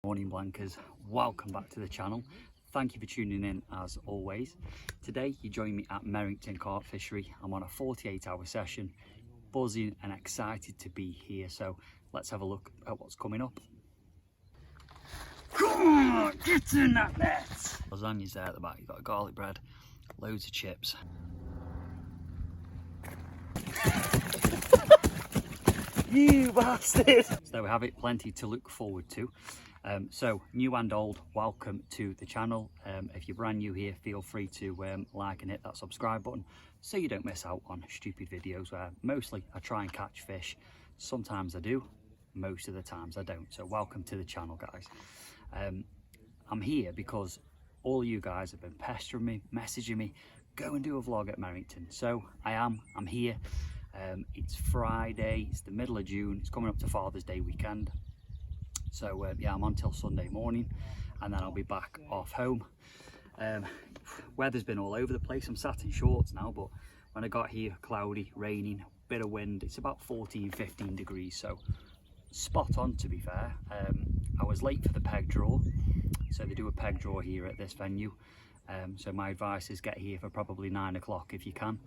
Morning Blankers, welcome back to the channel. Thank you for tuning in as always. Today you join me at Merrington Carp Fishery. I'm on a 48-hour session, buzzing and excited to be here. So let's have a look at what's coming up. Come on, get in that net! Lasagna's there at the back, you've got garlic bread, loads of chips. You bastard! So there we have it, plenty to look forward to. So new and old, welcome to the channel. If you're brand new here, feel free to like and hit that subscribe button so you don't miss out on stupid videos where mostly I try and catch fish. Sometimes I do, most of the times I don't. So welcome to the channel, guys. I'm here because all you guys have been pestering me, messaging me, go and do a vlog at Merrington. So I'm here. It's Friday, it's the middle of June, it's coming up to Father's Day weekend. So yeah, I'm on till Sunday morning and then I'll be back off home. Weather's been all over the place. I'm sat in shorts now, but when I got here, cloudy, raining, bit of wind. It's about 14-15 degrees, so spot on to be fair. I was late for the peg draw, so they do a peg draw here at this venue. So my advice is get here for probably 9 o'clock if you can.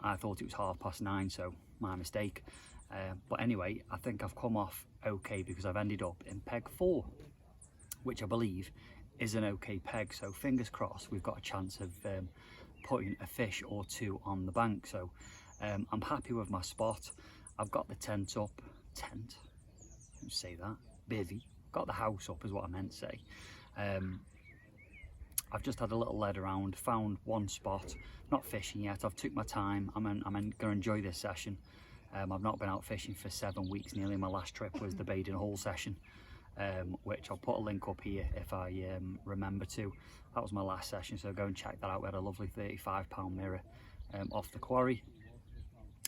I thought it was 9:30, so my mistake. But anyway, I think I've come off okay because I've ended up in peg 4, which I believe is an okay peg. So fingers crossed we've got a chance of putting a fish or two on the bank. So I'm happy with my spot. I've got the tent up. Don't say that. Busy. Got the house up is what I meant to say. I've just had a little lead around, found one spot, not fishing yet. I've took my time. I'm going to enjoy this session. I've not been out fishing for 7 weeks nearly. My last trip was the Baden Hall session, which I'll put a link up here if I remember to. That was my last session, so go and check that out. We had a lovely £35 mirror off the quarry.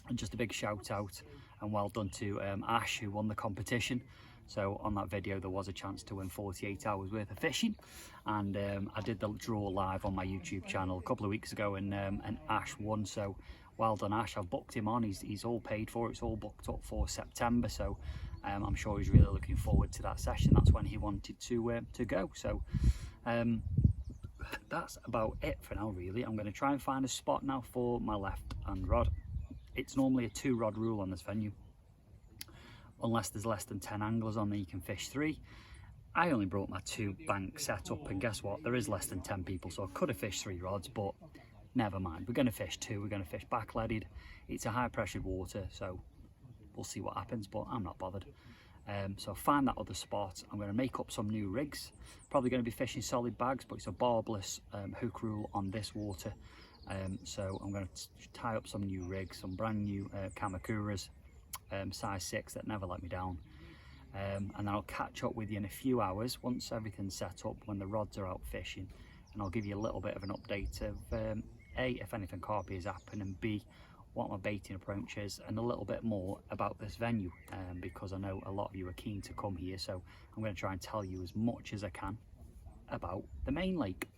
And just a big shout out and well done to Ash, who won the competition. So on that video there was a chance to win 48 hours worth of fishing, and I did the draw live on my YouTube channel a couple of weeks ago, and Ash won. So well done, Ash. I've booked him on. He's all paid for. It's all booked up for September. So I'm sure he's really looking forward to that session. That's when he wanted to go. So that's about it for now, really. I'm going to try and find a spot now for my left hand rod. It's normally a 2-rod rule on this venue. Unless there's less than 10 anglers on there, you can fish 3. I only brought my 2 bank setup, and guess what? There is less than 10 people, so I could have fished 3 rods, but never mind. We're going to fish 2. We're going to fish backleaded. It's a high pressured water, so we'll see what happens, but I'm not bothered. So find that other spot. I'm going to make up some new rigs. Probably going to be fishing solid bags, but it's a barbless hook rule on this water. So I'm going to tie up some new rigs, some brand new Kamakuras. Size 6 that never let me down, and then I'll catch up with you in a few hours once everything's set up, when the rods are out fishing, and I'll give you a little bit of an update of A, if anything carpy is happening, and B, what my baiting approach is, and a little bit more about this venue, because I know a lot of you are keen to come here. So I'm going to try and tell you as much as I can about the main lake.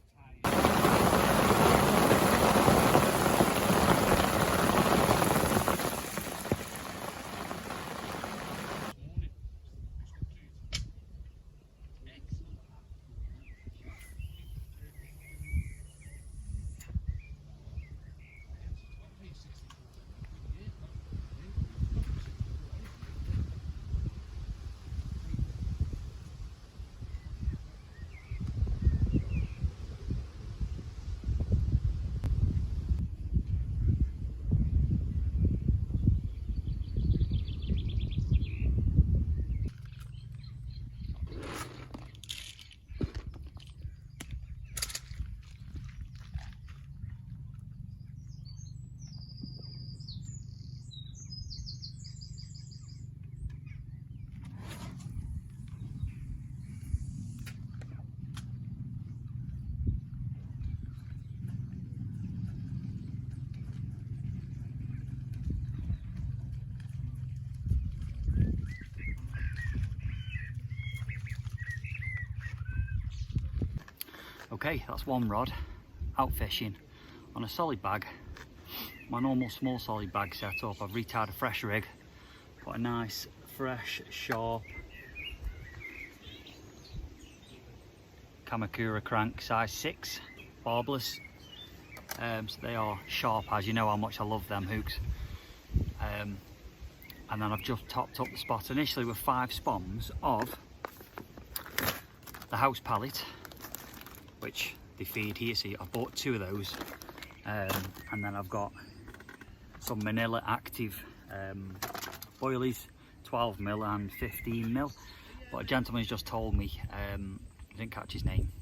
Okay, that's one rod out fishing on a solid bag. My normal small solid bag setup. I've retied a fresh rig, put a nice fresh sharp Kamakura crank, size 6, barbless. So they are sharp, as you know how much I love them hooks. And then I've just topped up the spot initially with 5 spoms of the house pallet, which they feed here. See, I've bought 2 of those, and then I've got some Manila active boilies, 12mm and 15mm. But a gentleman's just told me, I didn't catch his name,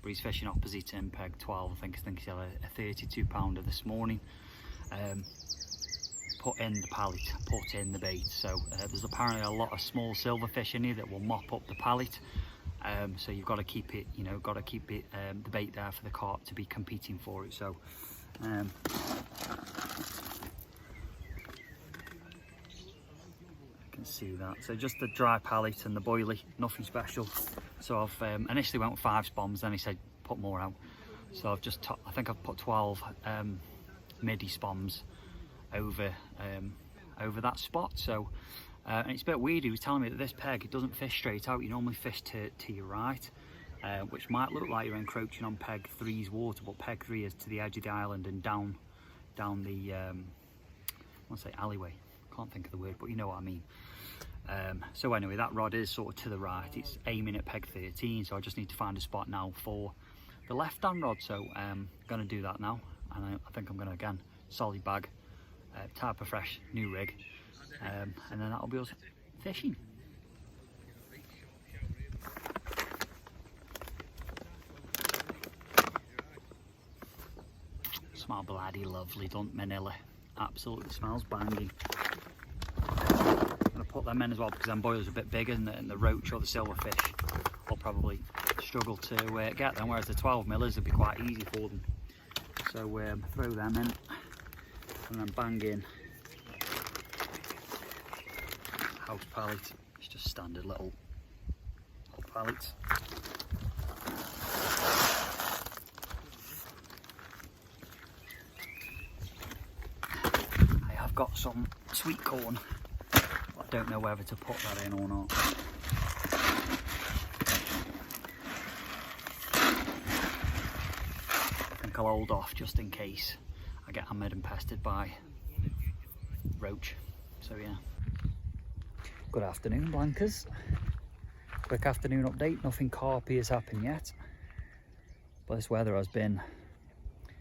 but he's fishing opposite in peg 12. I think he had a 32 pounder this morning. Put in the pallet, put in the bait. So there's apparently a lot of small silverfish in here that will mop up the pallet. So you've got to keep it, you know, the bait there for the carp to be competing for it. So see that. So just the dry pallet and the boilie, nothing special. So I've initially went with 5 spoms, then he said put more out. So I've just I think I've put 12 midi spoms over that spot. So and it's a bit weird, he was telling me that this peg, it doesn't fish straight out, you normally fish to your right, which might look like you're encroaching on peg 3's water, but peg 3 is to the edge of the island and down the I want to say alleyway, can't think of the word, but you know what I mean. So anyway, that rod is sort of to the right, it's aiming at peg 13, so I just need to find a spot now for the left hand rod. So I'm going to do that now, and I think I'm going to again solid bag, type of fresh new rig, and then that'll be us fishing. Smell bloody lovely, don't Manila? Absolutely smells banging. I'm going to put them in as well because them boilers are a bit bigger, and the roach or the silverfish will probably struggle to get them, whereas the 12mm would be quite easy for them. So throw them in and then bang in house pallet. It's just standard little pallets. I have got some sweet corn, but I don't know whether to put that in or not. I think I'll hold off just in case I get hammered and pestered by roach. So yeah. Good afternoon, Blankers. Quick afternoon update. Nothing carpy has happened yet, but this weather has been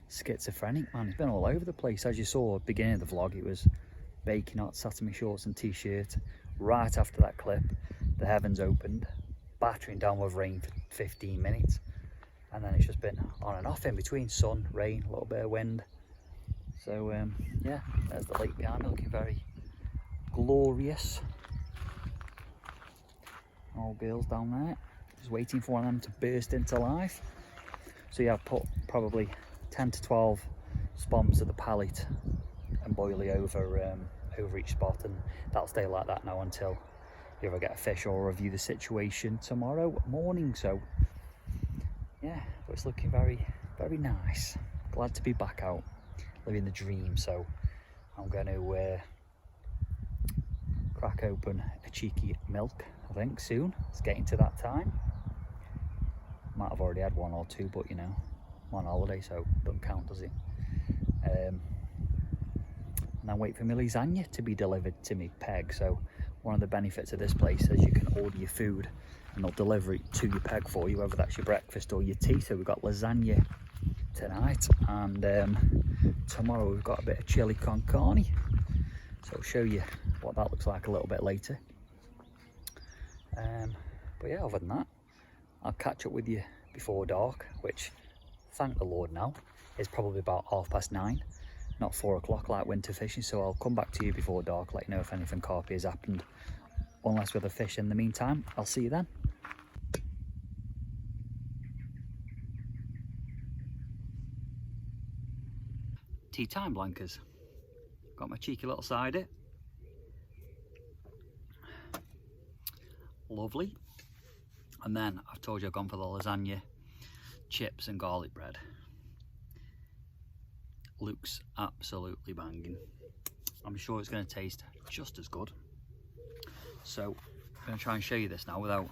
schizophrenic, man. It's been all over the place. As you saw at the beginning of the vlog, it was baking hot, sat in my shorts and t-shirt. Right after that clip, the heavens opened, battering down with rain for 15 minutes, and then it's just been on and off in between, sun, rain, a little bit of wind. So yeah, there's the lake behind me, looking very glorious. All girls down there, just waiting for them to burst into life. So yeah, I've put probably 10 to 12 spoms of the pallet and boilie over each spot, and that'll stay like that now until you ever get a fish or review the situation tomorrow morning. So yeah, but it's looking very, very nice. Glad to be back out living the dream. So I'm going to crack open a cheeky milk, I think, soon. It's getting to that time. Might have already had 1 or 2, but you know, I'm on holiday, so don't count, does it? And then wait for my lasagna to be delivered to me peg. So one of the benefits of this place is you can order your food and they'll deliver it to your peg for you, whether that's your breakfast or your tea. So we've got lasagna tonight, and tomorrow we've got a bit of chili con carne. So I'll show you what that looks like a little bit later. But yeah, other than that, I'll catch up with you before dark, which, thank the Lord now, is probably about 9:30, not 4 o'clock like winter fishing. So I'll come back to you before dark, let you know if anything carpy has happened, unless with a fish in the meantime. I'll see you then. Tea time, Blankers. Got my cheeky little cider. Lovely. And then I've told you I've gone for the lasagna, chips and garlic bread. Looks absolutely banging. I'm sure it's going to taste just as good. So I'm going to try and show you this now without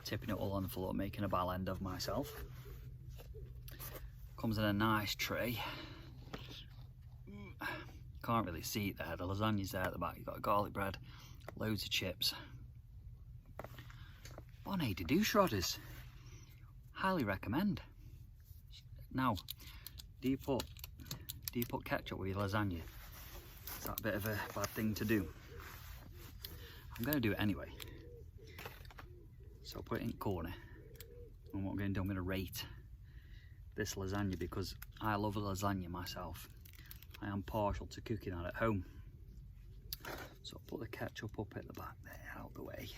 tipping it all on the floor, making a ball end of myself. Comes in a nice tray. Can't really see it there. The lasagna's there at the back. You've got garlic bread, loads of chips. Bon to do, Shrodders. Highly recommend. Now, do you put ketchup with your lasagna? Is that a bit of a bad thing to do? I'm going to do it anyway. So I'll put it in the corner. And what I'm going to do, I'm going to rate this lasagna because I love a lasagna myself. I am partial to cooking that at home. So I'll put the ketchup up at the back there, out the way.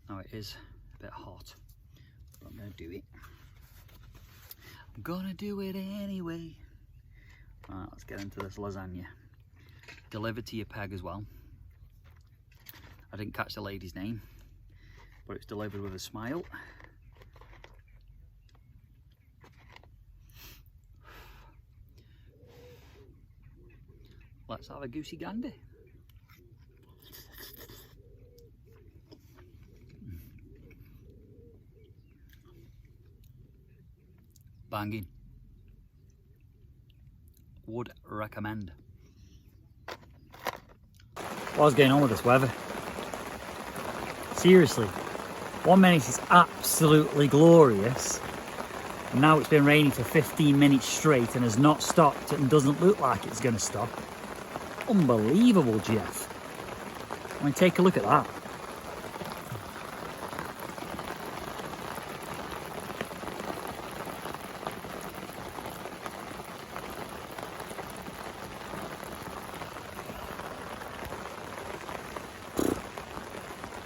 Now it is a bit hot, but I'm going to do it. I'm going to do it anyway. Right, let's get into this lasagna. Delivered to your peg as well. I didn't catch the lady's name, but it's delivered with a smile. Let's have a goosey gander. Banging. Would recommend. What's going on with this weather? Seriously, 1 minute is absolutely glorious, and now it's been raining for 15 minutes straight and has not stopped and doesn't look like it's going to stop. Unbelievable, Jeff. I mean, take a look at that.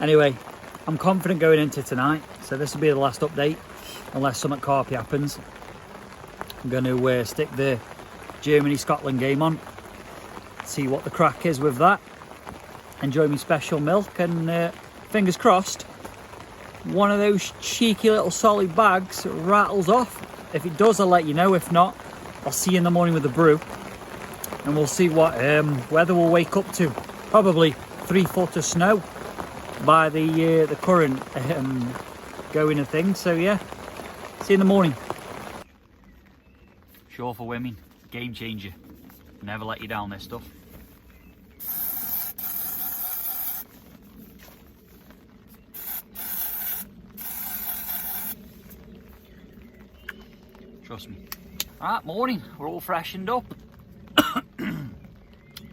Anyway, I'm confident going into tonight, so this will be the last update, unless something carpy happens. I'm going to stick the Germany-Scotland game on, see what the crack is with that, enjoy my special milk, and fingers crossed, one of those cheeky little solid bags rattles off. If it does, I'll let you know. If not, I'll see you in the morning with the brew, and we'll see what weather we'll wake up to. Probably 3 foot of snow by the current going of things. So yeah, see you in the morning. Sure for women, game changer. Never let you down, this stuff. Trust me. Alright, morning. We're all freshened up.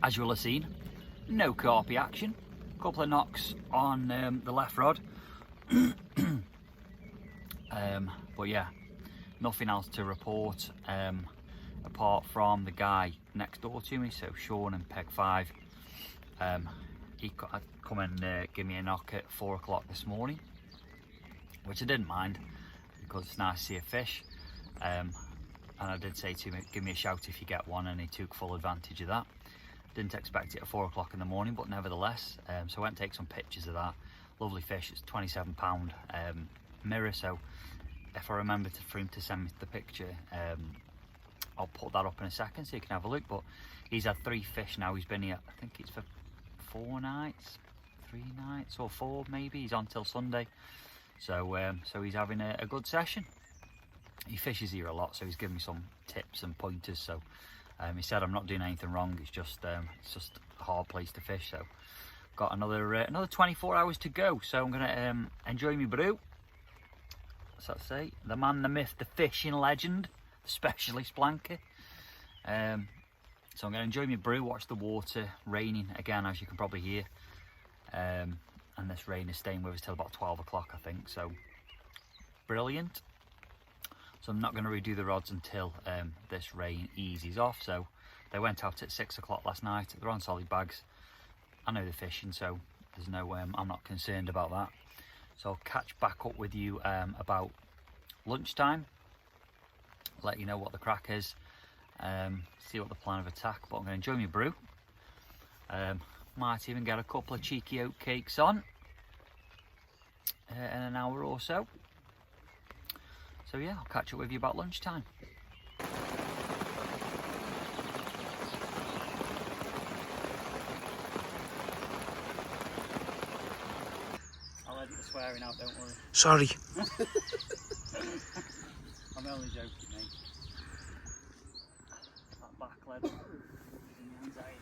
As you will have seen, no carpy action. Couple of knocks on the left rod. But yeah, nothing else to report apart from the guy next door to me, so Sean and Peg 5. He come and give me a knock at 4 o'clock this morning, which I didn't mind because it's nice to see a fish. And I did say to him, give me a shout if you get one, and he took full advantage of that. Didn't expect it at 4 o'clock in the morning, but nevertheless, so I went and take some pictures of that. Lovely fish. It's £27 mirror, so if I remember for him to send me the picture, I'll put that up in a second so you can have a look. But he's had 3 fish now. He's been here, I think it's for 4 nights, 3 nights or 4 maybe. He's on till Sunday, so so he's having a good session. He fishes here a lot, so he's giving me some tips and pointers. So he said I'm not doing anything wrong. It's just a hard place to fish. So got another 24 hours to go. So I'm gonna enjoy my brew. So I say, the man, the myth, the fishing legend, the specialist Blanca. So I'm gonna enjoy my brew, watch the water. Raining again, as you can probably hear. And this rain is staying with us till about 12 o'clock, I think. So brilliant. So I'm not going to redo the rods until this rain eases off. So they went out at 6 o'clock last night. They're on solid bags. I know they're fishing, so there's no I'm not concerned about that. So I'll catch back up with you about lunchtime, let you know what the crack is, see what the plan of attack. But I'm going to enjoy my brew. Might even get a couple of cheeky oat cakes on in an hour or so. So yeah, I'll catch up with you about lunchtime. I'll edit the swear wearing out, don't worry. Sorry. I'm only joking, mate. That back leg and the anxiety.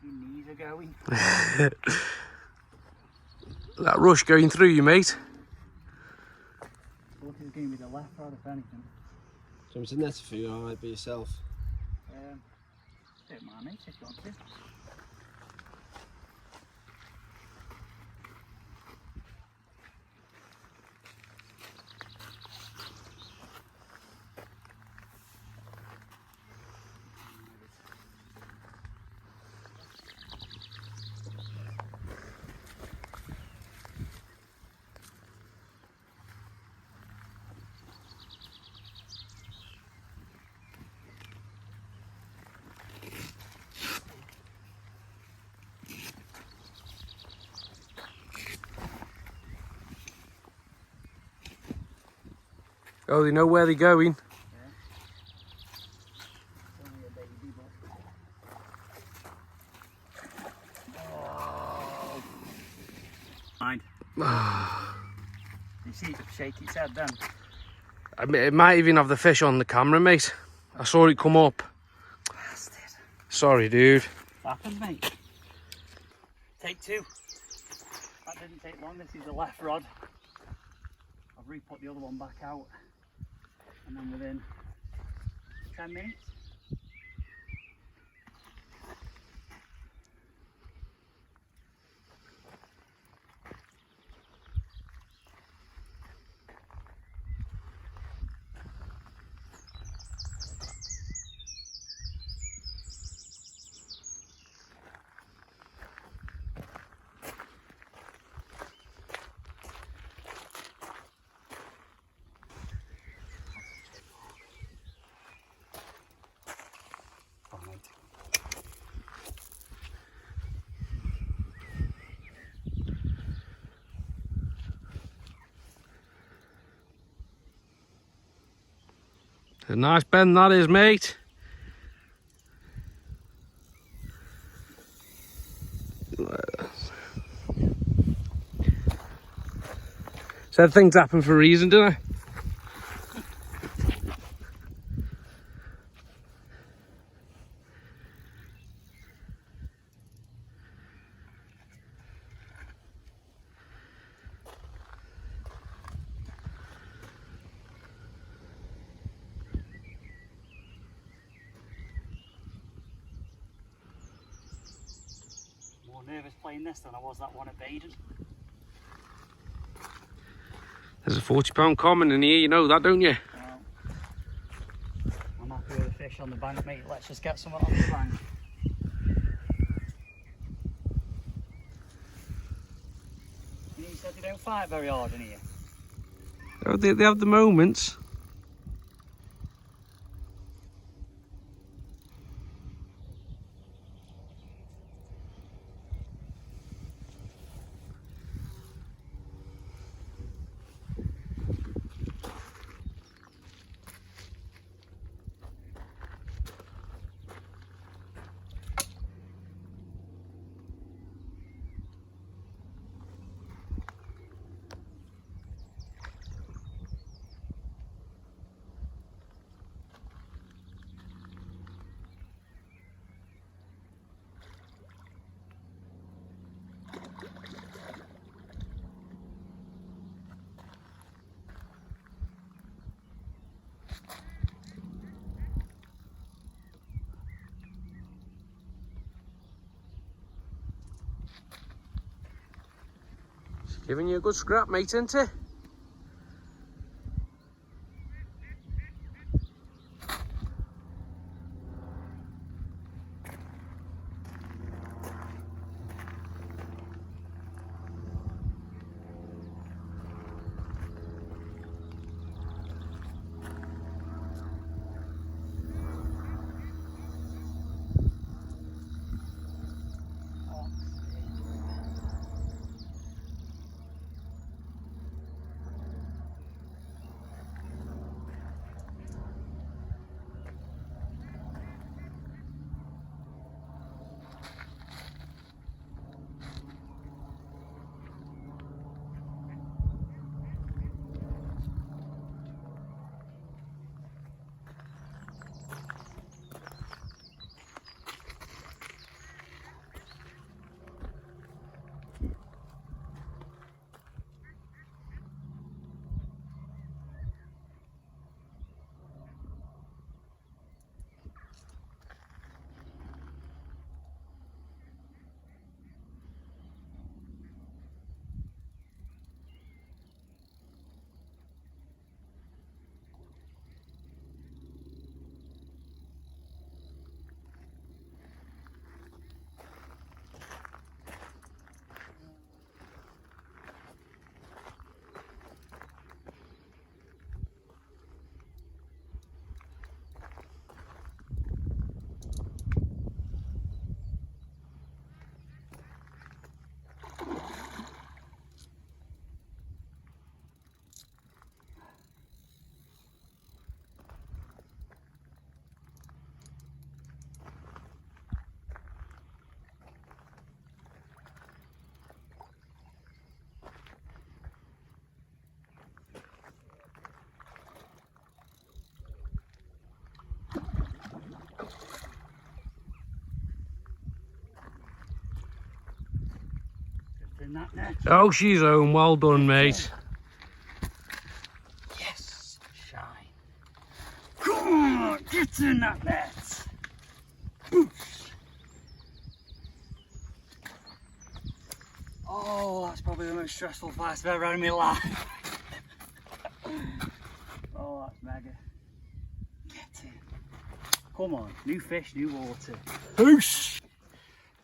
Your knees are going. That rush going through you, mate. Look, it's going to be the left rod, if anything. Do you want me to net it for you, or might be yourself? Don't mind, mate, if you want to. Oh, they know where they're going. Yeah. It's only a baby, but... Oh. Mind. You see it shake its head then? I mean, it might even have the fish on the camera, mate. I saw it come up. Bastard. Sorry, dude. Happened, mate. Take two. That didn't take long. This is the left rod. I've re-put the other one back out, and then within 10 minutes. A nice bend that is, mate. Said things happen for a reason, don't I? More nervous playing this than I was that one at Baden. There's a £40 common in here, you know that, don't you? Well, I'm happy with the fish on the bank, mate. Let's just get someone on the bank. You said they don't fight very hard in here. Oh, they have the moments. Giving you a good scrap, mate, isn't it? In that net. Oh, she's home. Well done, mate. Yes, shine. Come on, get in that net. Boosh. Oh, that's probably the most stressful fight I've ever had in my life. Oh, that's mega. Get in. Come on, new fish, new water. Boosh.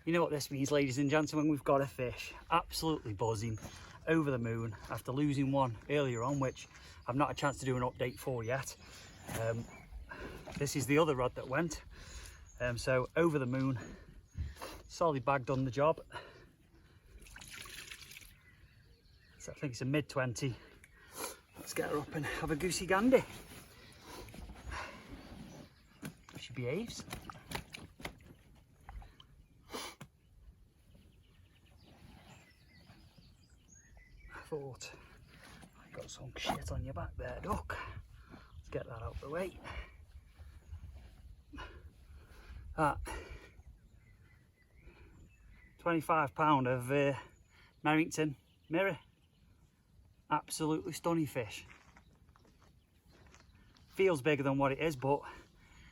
You know what this means, ladies and gentlemen, we've got a fish. Absolutely buzzing, over the moon, after losing one earlier on, which I've not had a chance to do an update for yet. This is the other rod that went. So over the moon, solid bag done the job. So I think it's a mid-20. Let's get her up and have a goosey gander. She behaves. Thought I got some shit on your back there, duck. Let's get that out of the way. That 25 pound of Merrington mirror. Absolutely stunning fish. Feels bigger than what it is, but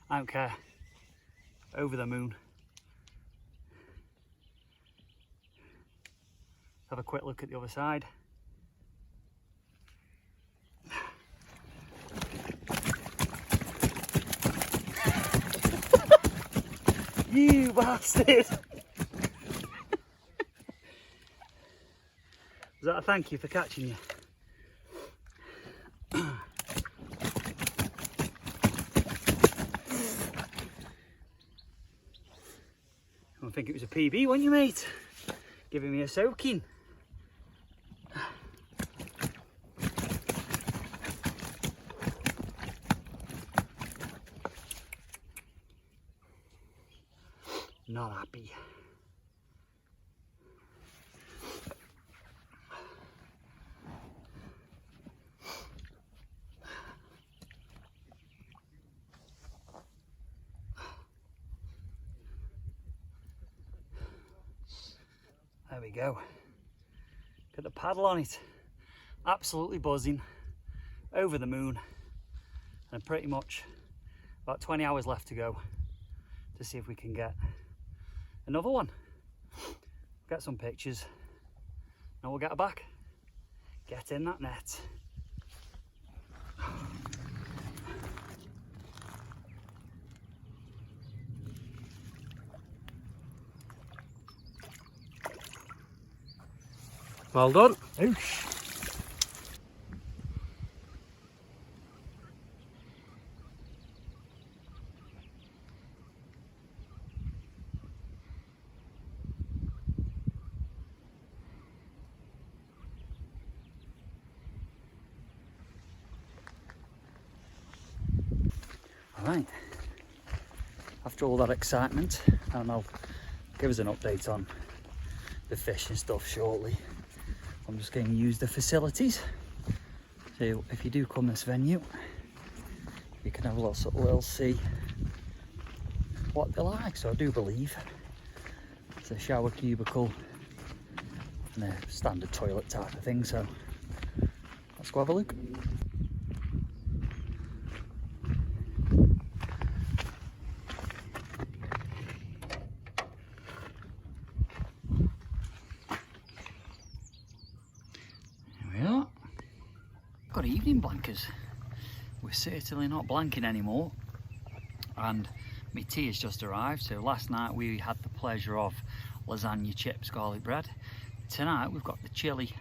I don't care. Over the moon. Have a quick look at the other side. You bastard! Is that a thank you for catching you? I think it was a PB, weren't you, mate? Giving me a soaking. Not happy. There we go. Got the paddle on it. Absolutely buzzing. Over the moon. And pretty much about 20 hours left to go to see if we can get another one. Get some pictures and we'll get her back. Get in that net. Well done. Oosh. Right, after all that excitement, and I'll give us an update on the fish and stuff shortly. I'm just going to use the facilities. So if you do come this venue, you can have a little see what they're like. So I do believe it's a shower cubicle and a standard toilet type of thing. So let's go have a look. Good evening, blankers. We're certainly not blanking anymore, and my tea has just arrived. So last night we had the pleasure of lasagna, chips, garlic bread. Tonight we've got the chili,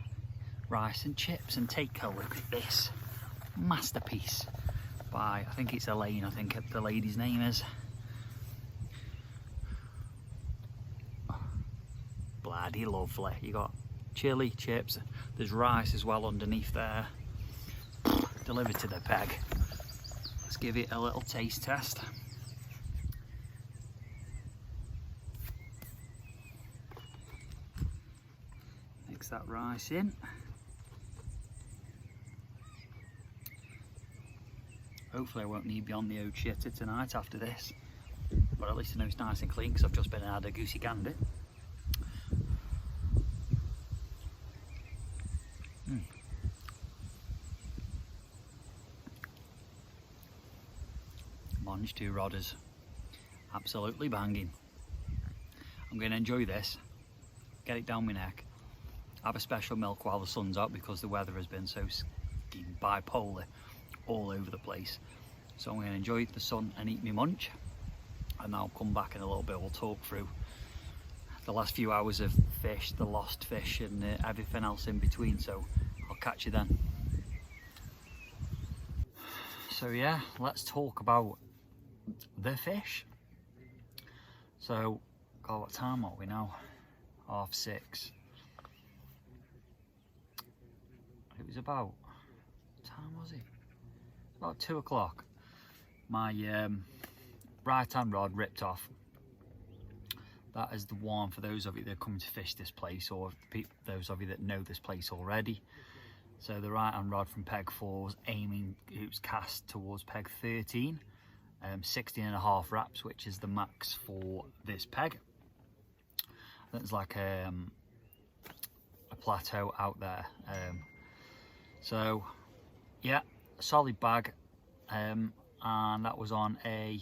rice and chips, and take a look at this masterpiece by, I think it's Elaine, I think the lady's name is. Bloody lovely. You got chili, chips, there's rice as well underneath there. Delivered to the peg. Let's give it a little taste test. Mix that rice in. Hopefully I won't need beyond the old shitter tonight after this, but at least I know it's nice and clean because I've just been and had a goosey gander. Monge 2 rodders, absolutely banging. I'm going to enjoy this, get it down my neck, have a special milk while the sun's out because the weather has been so bipolar all over the place. So I'm going to enjoy the sun and eat my munch, and I'll come back in a little bit. We'll talk through the last few hours of fish, the lost fish, and everything else in between. So I'll catch you then. So yeah, let's talk about the fish. So, God, what time are we now? 6:30. It was about, what time was it? About 2 o'clock. My right hand rod ripped off. That is the one for those of you that are coming to fish this place, or those of you that know this place already. So the right hand rod from peg 4 was aiming, it was cast towards peg 13. 16.5 wraps, which is the max for this peg. There's like a plateau out there. So yeah, solid bag, and that was on a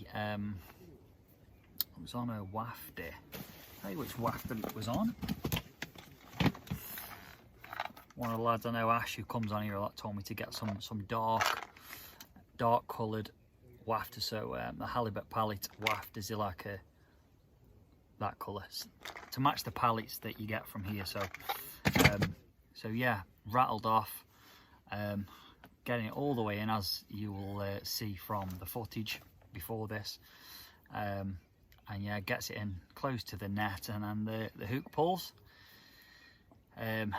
wafty. Tell you which wafty it was on. One of the lads I know, Ash, who comes on here a lot, told me to get some dark coloured wafter. So the halibut pallet waft is like that colour to match the pallets that you get from here. So so yeah, rattled off, getting it all the way in, as you will see from the footage before this, and yeah, gets it in close to the net, and then the hook pulls. And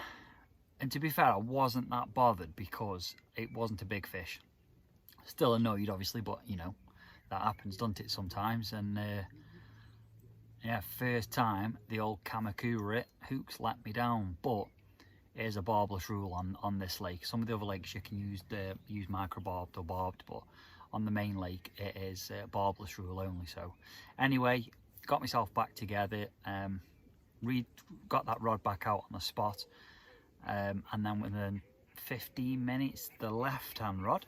to be fair, I wasn't that bothered because it wasn't a big fish. Still annoyed, obviously, but you know, that happens, doesn't it, sometimes? And yeah, first time the old Kamakura hooks let me down. But here's a barbless rule on this lake. Some of the other lakes you can use micro barbed or barbed, but on the main lake it is barbless rule only. So anyway, got myself back together, got that rod back out on the spot, and then within 15 minutes the left hand rod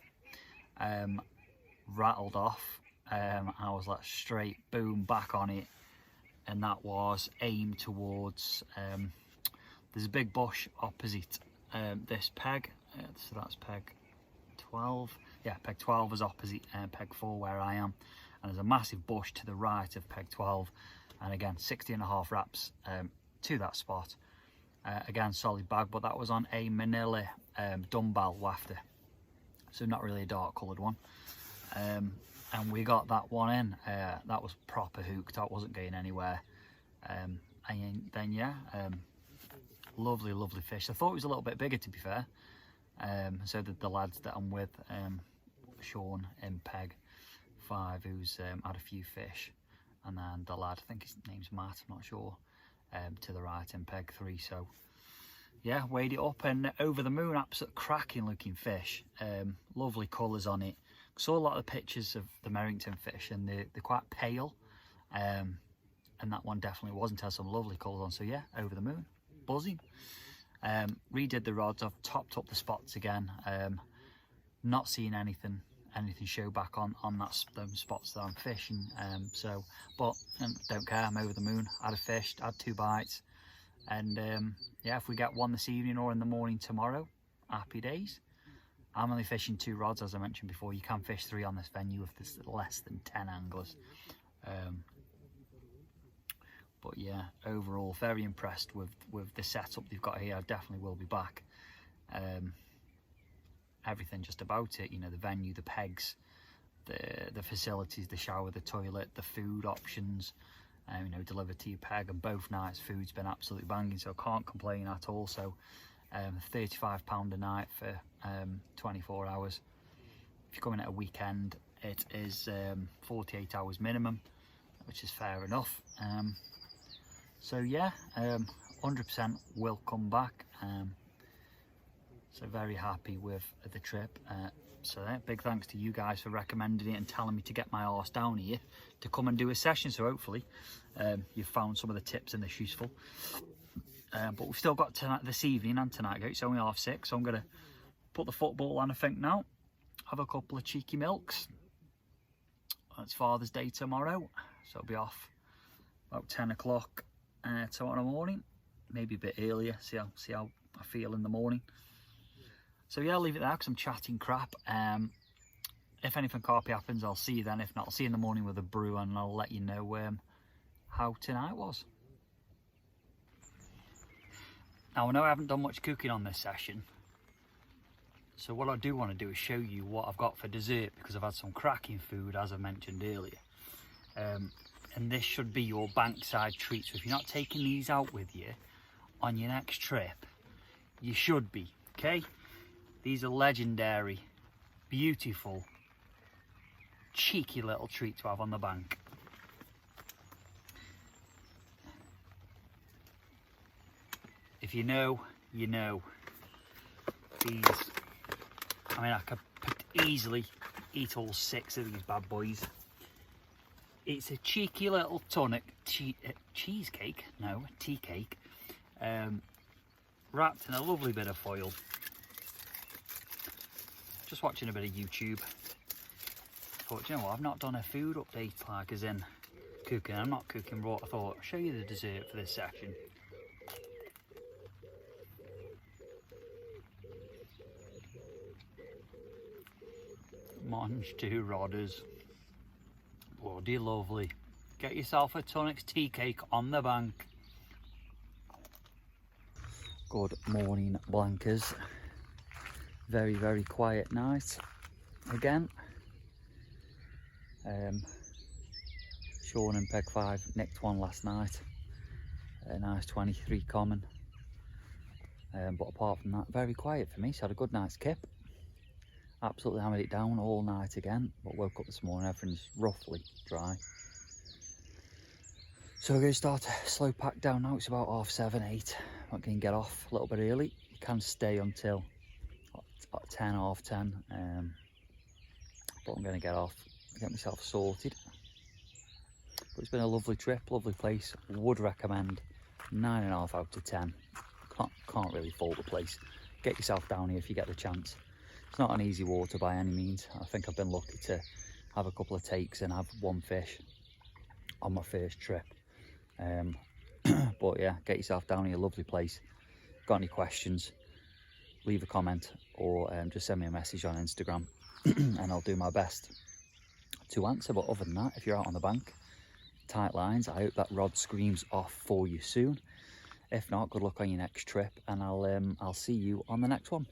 rattled off. I was like straight boom back on it, and that was aimed towards there's a big bush opposite this peg, so that's peg 12. Yeah, peg 12 is opposite peg 4 where I am, and there's a massive bush to the right of peg 12, and again 60.5 wraps to that spot. Again, solid bag, but that was on a manila dumbbell wafter, so not really a dark coloured one. And we got that one in. That was proper hooked, that wasn't going anywhere. And then yeah, lovely fish. I thought it was a little bit bigger, to be fair. So did the lads that I'm with, Sean in peg 5, who's had a few fish, and then the lad, I think his name's Matt, I'm not sure, to the right in peg 3. So yeah, weighed it up, and over the moon, absolute cracking looking fish. Lovely colours on it. Saw a lot of the pictures of the Merrington fish, and they're quite pale, and that one definitely wasn't. Has some lovely colours on. So yeah, over the moon, buzzing. Redid the rods. I've topped up the spots again. Not seeing anything show back on them spots that I'm fishing. So, but don't care. I'm over the moon. Had a fish, had 2 bites, and yeah, if we get one this evening or in the morning tomorrow, happy days. I'm only fishing 2 rods, as I mentioned before. You can fish 3 on this venue if there's less than 10 anglers. But yeah, overall very impressed with the setup they've got here. I definitely will be back. Everything just about it, you know, the venue, the pegs, the facilities, the shower, the toilet, the food options, you know, delivered to your peg, and both nights food's been absolutely banging, so I can't complain at all. So £35 a night for 24 hours. If you're coming at a weekend, it is 48 hours minimum, which is fair enough. So yeah, 100% will come back. So very happy with the trip. So big thanks to you guys for recommending it and telling me to get my arse down here to come and do a session. So hopefully you've found some of the tips in this useful. But we've still got tonight, this evening and tonight. It's only 6:30, so I'm going to put the football on, I think, now. Have a couple of cheeky milks. It's Father's Day tomorrow, so I'll be off about 10 o'clock tomorrow morning, maybe a bit earlier. See how I feel in the morning. So yeah, I'll leave it there because I'm chatting crap. If anything carpy happens, I'll see you then. If not, I'll see you in the morning with a brew, and I'll let you know how tonight was. Now, I know I haven't done much cooking on this session, so what I do want to do is show you what I've got for dessert, because I've had some cracking food, as I mentioned earlier. And this should be your bankside treat. So if you're not taking these out with you on your next trip, you should be, okay? These are legendary, beautiful, cheeky little treat to have on the bank. If you know, you know. These, I mean, I could easily eat all 6 of these bad boys. It's a cheeky little tonic cheesecake, no, tea cake, wrapped in a lovely bit of foil. Just watching a bit of YouTube. Thought, you know what, I've not done a food update, like as in cooking. I'm not cooking raw. I thought I'll show you the dessert for this session. Monge 2 rodders. Bloody lovely. Get yourself a Tunnocks tea cake on the bank. Good morning, blankers. Very, very quiet night again. Sean and Peg 5 nicked one last night. A nice 23 common. But apart from that, very quiet for me. So had a good night's kip. Absolutely hammered it down all night again, but woke up this morning, everything's roughly dry. So we're going to start a slow pack down now. It's about 7:30, 8. I'm going to get off a little bit early. You can stay until about 10, 10:30. But I'm going to get off, get myself sorted. But it's been a lovely trip, lovely place. Would recommend 9.5 out of 10. Can't really fault the place. Get yourself down here if you get the chance. It's not an easy water by any means. I think I've been lucky to have a couple of takes and have 1 fish on my first trip. But yeah, get yourself down here, lovely place. Got any questions, leave a comment or just send me a message on Instagram and I'll do my best to answer. But other than that, if you're out on the bank, tight lines. I hope that rod screams off for you soon. If not, good luck on your next trip, and I'll see you on the next one.